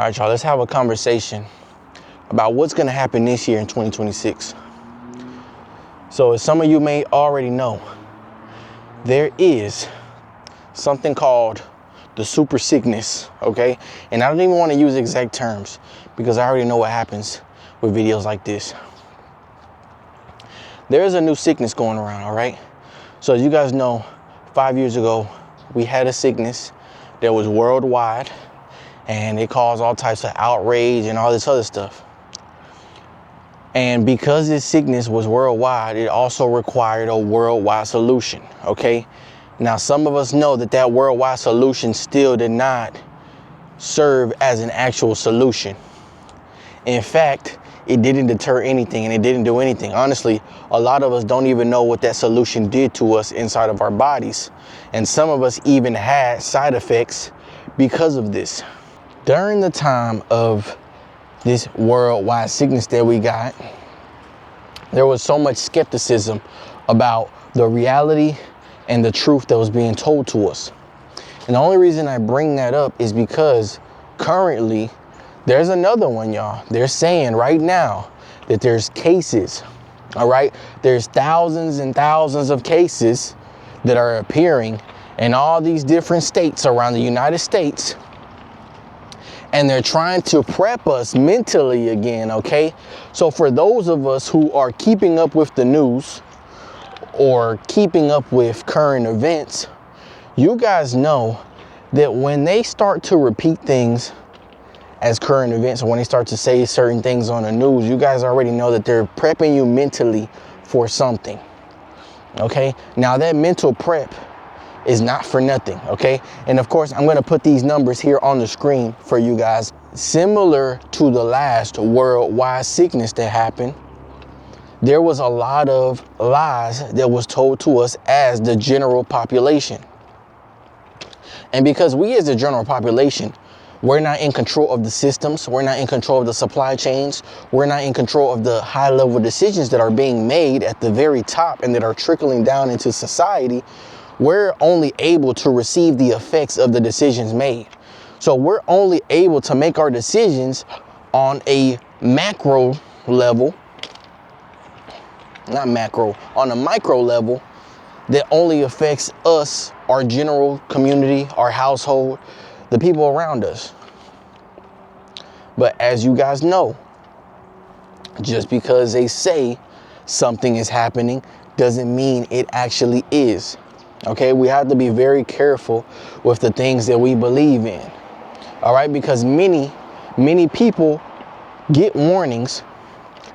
All right, y'all, let's have a conversation about what's going to happen this year in 2026. So as some of you may already know, there is something called the super sickness, okay? And I don't even want to use exact terms because I already know what happens with videos like this. There is a new sickness going around, all right? So as you guys know, 5 years ago, we had a sickness that was worldwide, and it caused all types of outrage and all this other stuff. And because this sickness was worldwide, it also required a worldwide solution, okay? Now, some of us know that that worldwide solution still did not serve as an actual solution. In fact, it didn't deter anything and it didn't do anything. Honestly, a lot of us don't even know what that solution did to us inside of our bodies. And some of us even had side effects because of this. During the time of this worldwide sickness that we got, there was so much skepticism about the reality and the truth that was being told to us. And the only reason I bring that up is because currently there's another one, y'all. They're saying right now that there's cases, all right? There's thousands and thousands of cases that are appearing in all these different states around the United States. And they're trying to prep us mentally again, okay? So for those of us who are keeping up with the news or keeping up with current events, you guys know that when they start to repeat things as current events, or when they start to say certain things on the news, you guys already know that they're prepping you mentally for something, okay? Now that mental prep is not for nothing, okay? And of course, I'm gonna put these numbers here on the screen for you guys. Similar to the last worldwide sickness that happened, there was a lot of lies that was told to us as the general population. And because we as the general population, we're not in control of the systems, we're not in control of the supply chains, we're not in control of the high level decisions that are being made at the very top and that are trickling down into society, we're only able to receive the effects of the decisions made. So we're only able to make our decisions on a macro level, not macro, on a micro level that only affects us, our general community, our household, the people around us. But as you guys know, just because they say something is happening doesn't mean it actually is. Okay, we have to be very careful with the things that we believe in. All right, because many people get warnings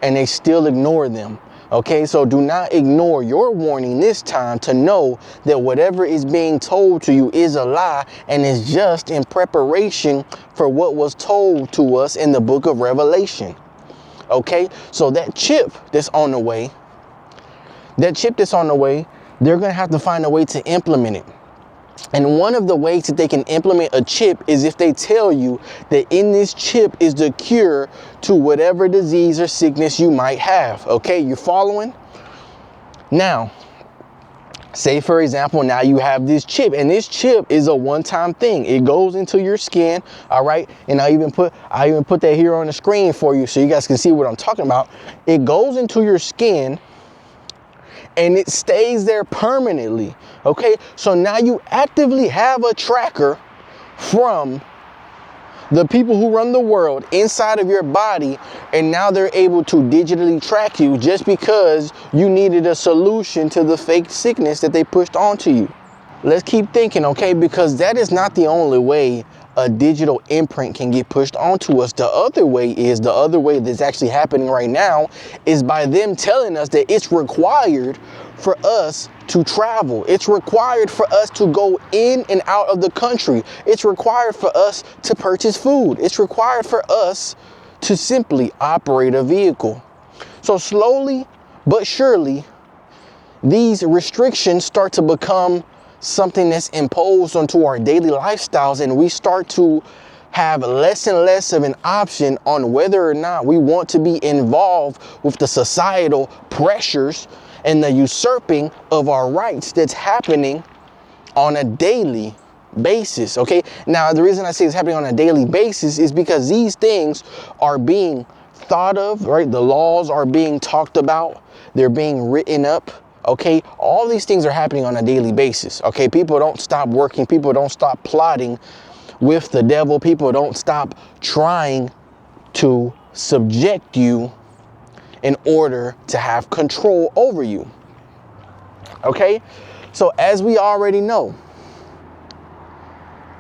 and they still ignore them. Okay, so do not ignore your warning this time to know that whatever is being told to you is a lie and is just in preparation for what was told to us in the book of Revelation. Okay, so that chip that's on the way, they're going to have to find a way to implement it. And one of the ways that they can implement a chip is if they tell you that in this chip is the cure to whatever disease or sickness you might have. Okay, you following? Now, say for example, now you have this chip, and this chip is a one-time thing. It goes into your skin, all right? And I even put that here on the screen for you so you guys can see what I'm talking about. It goes into your skin and it stays there permanently, okay? So now you actively have a tracker from the people who run the world inside of your body, and now they're able to digitally track you just because you needed a solution to the fake sickness that they pushed onto you. Let's keep thinking, okay? Because that is not the only way a digital imprint can get pushed onto us. The other way that's actually happening right now is by them telling us that it's required for us to travel. It's required for us to go in and out of the country. It's required for us to purchase food. It's required for us to simply operate a vehicle. So slowly but surely, these restrictions start to become something that's imposed onto our daily lifestyles, and we start to have less and less of an option on whether or not we want to be involved with the societal pressures and the usurping of our rights that's happening on a daily basis, okay? Now, the reason I say it's happening on a daily basis is because these things are being thought of, right? The laws are being talked about. They're being written up, okay? All these things are happening on a daily basis, okay? People don't stop working. People don't stop plotting with the devil. People don't stop trying to subject you in order to have control over you, okay? So as we already know,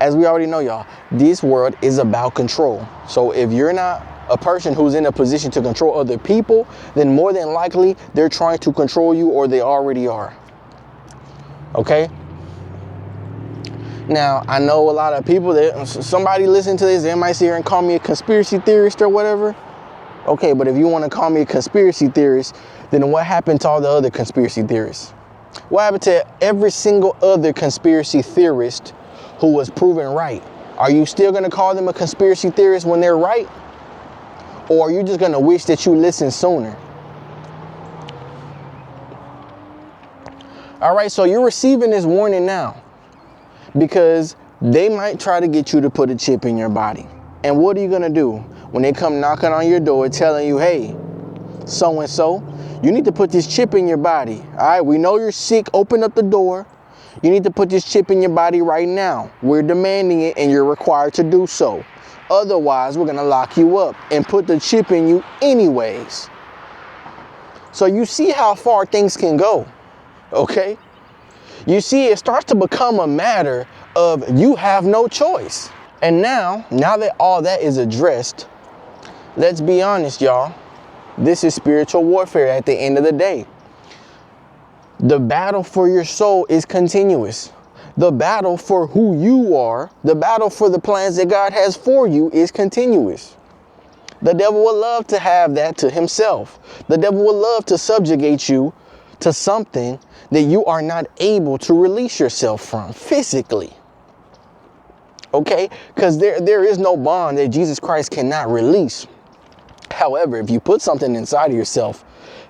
y'all, this world is about control. So if you're not a person who's in a position to control other people, then more than likely they're trying to control you, or they already are. Okay? Now, I know a lot of people that somebody listen to this, they might sit here and call me a conspiracy theorist or whatever. Okay, but if you want to call me a conspiracy theorist, then what happened to all the other conspiracy theorists? What happened to every single other conspiracy theorist who was proven right? Are you still going to call them a conspiracy theorist when they're right? Or are you just going to wish that you listened sooner? All right, so you're receiving this warning now because they might try to get you to put a chip in your body. And what are you going to do when they come knocking on your door telling you, hey, so-and-so, you need to put this chip in your body. All right, we know you're sick. Open up the door. You need to put this chip in your body right now. We're demanding it and you're required to do so. Otherwise, we're going to lock you up and put the chip in you anyways. So you see how far things can go, okay? You see, it starts to become a matter of you have no choice. And now that all that is addressed, let's be honest, y'all. This is spiritual warfare at the end of the day. The battle for your soul is continuous. The battle for who you are, the battle for the plans that God has for you is continuous. The devil would love to have that to himself. The devil would love to subjugate you to something that you are not able to release yourself from physically. Okay? Because there is no bond that Jesus Christ cannot release. However, if you put something inside of yourself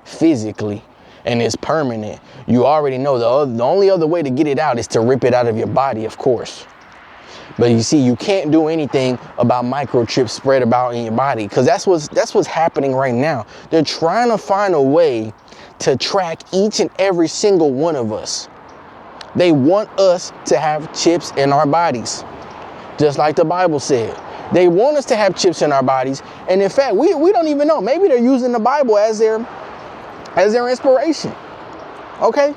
physically and it's permanent, you already know the only other way to get it out is to rip it out of your body, of course. But you see, you can't do anything about microchips spread about in your body, because that's what's happening right now. They're trying to find a way to track each and every single one of us. They want us to have chips in our bodies, just like the Bible said. They want us to have chips in our bodies, and in fact, we don't even know. Maybe they're using the Bible as their inspiration, okay?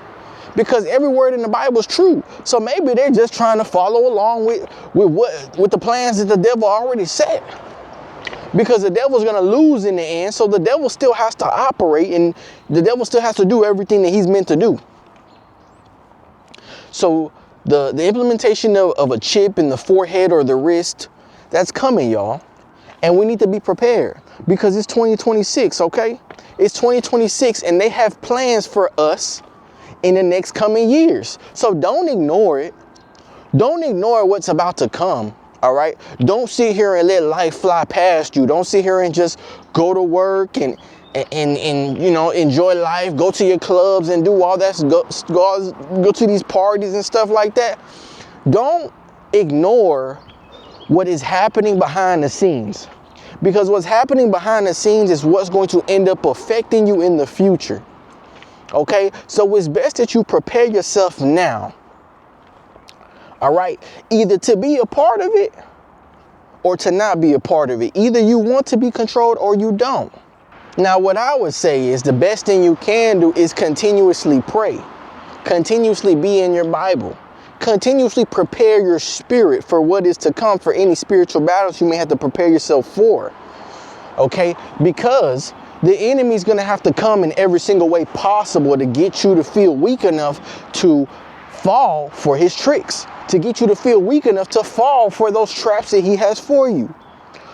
Because every word in the Bible is true. So maybe they're just trying to follow along with the plans that the devil already set. Because the devil's going to lose in the end, so the devil still has to operate, and the devil still has to do everything that he's meant to do. So the implementation of a chip in the forehead or the wrist, that's coming, y'all. And we need to be prepared because it's 2026, okay? It's 2026 and they have plans for us in the next coming years. So don't ignore it. Don't ignore what's about to come, all right? Don't sit here and let life fly past you. Don't sit here and just go to work and you know, enjoy life, go to your clubs and do all that, go to these parties and stuff like that. Don't ignore what is happening behind the scenes, because what's happening behind the scenes is what's going to end up affecting you in the future. Okay, so it's best that you prepare yourself now. All right, either to be a part of it or to not be a part of it. Either you want to be controlled or you don't. Now, what I would say is the best thing you can do is continuously pray, continuously be in your Bible, continuously prepare your spirit for what is to come, for any spiritual battles you may have to prepare yourself for. Okay, because the enemy is going to have to come in every single way possible to get you to feel weak enough to fall for his tricks, to get you to feel weak enough to fall for those traps that he has for you.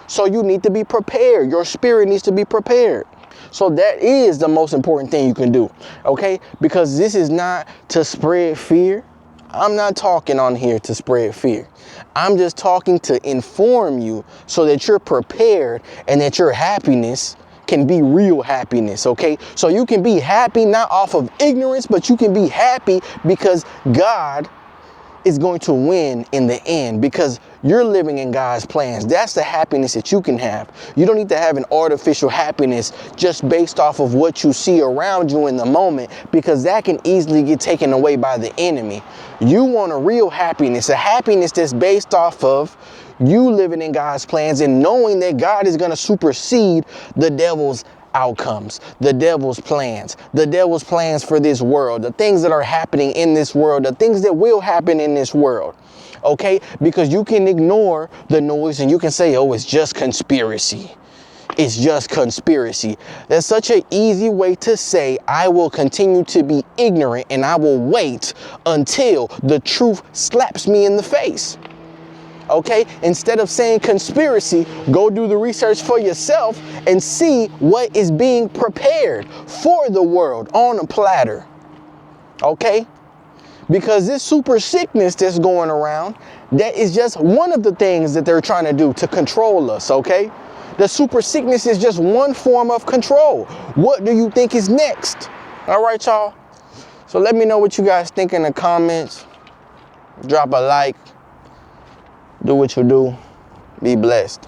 So you need to be prepared. Your spirit needs to be prepared. So that is the most important thing you can do, okay? Because this is not to spread fear. I'm not talking on here to spread fear. I'm just talking to inform you so that you're prepared and that your happiness can be real happiness, okay? So you can be happy not off of ignorance, but you can be happy because God is going to win in the end because you're living in God's plans. That's the happiness that you can have. You don't need to have an artificial happiness just based off of what you see around you in the moment, because that can easily get taken away by the enemy. You want a real happiness, a happiness that's based off of you living in God's plans and knowing that God is going to supersede the devil's outcomes, the devil's plans for this world, the things that are happening in this world, the things that will happen in this world. Okay? Because you can ignore the noise and you can say, oh, it's just conspiracy. It's just conspiracy. That's such an easy way to say, I will continue to be ignorant and I will wait until the truth slaps me in the face. Okay, instead of saying conspiracy, go do the research for yourself and see what is being prepared for the world on a platter. Okay, because this super sickness that's going around, that is just one of the things that they're trying to do to control us. Okay, the super sickness is just one form of control. What do you think is next? All right, y'all. So let me know what you guys think in the comments. Drop a like. Do what you do. Be blessed.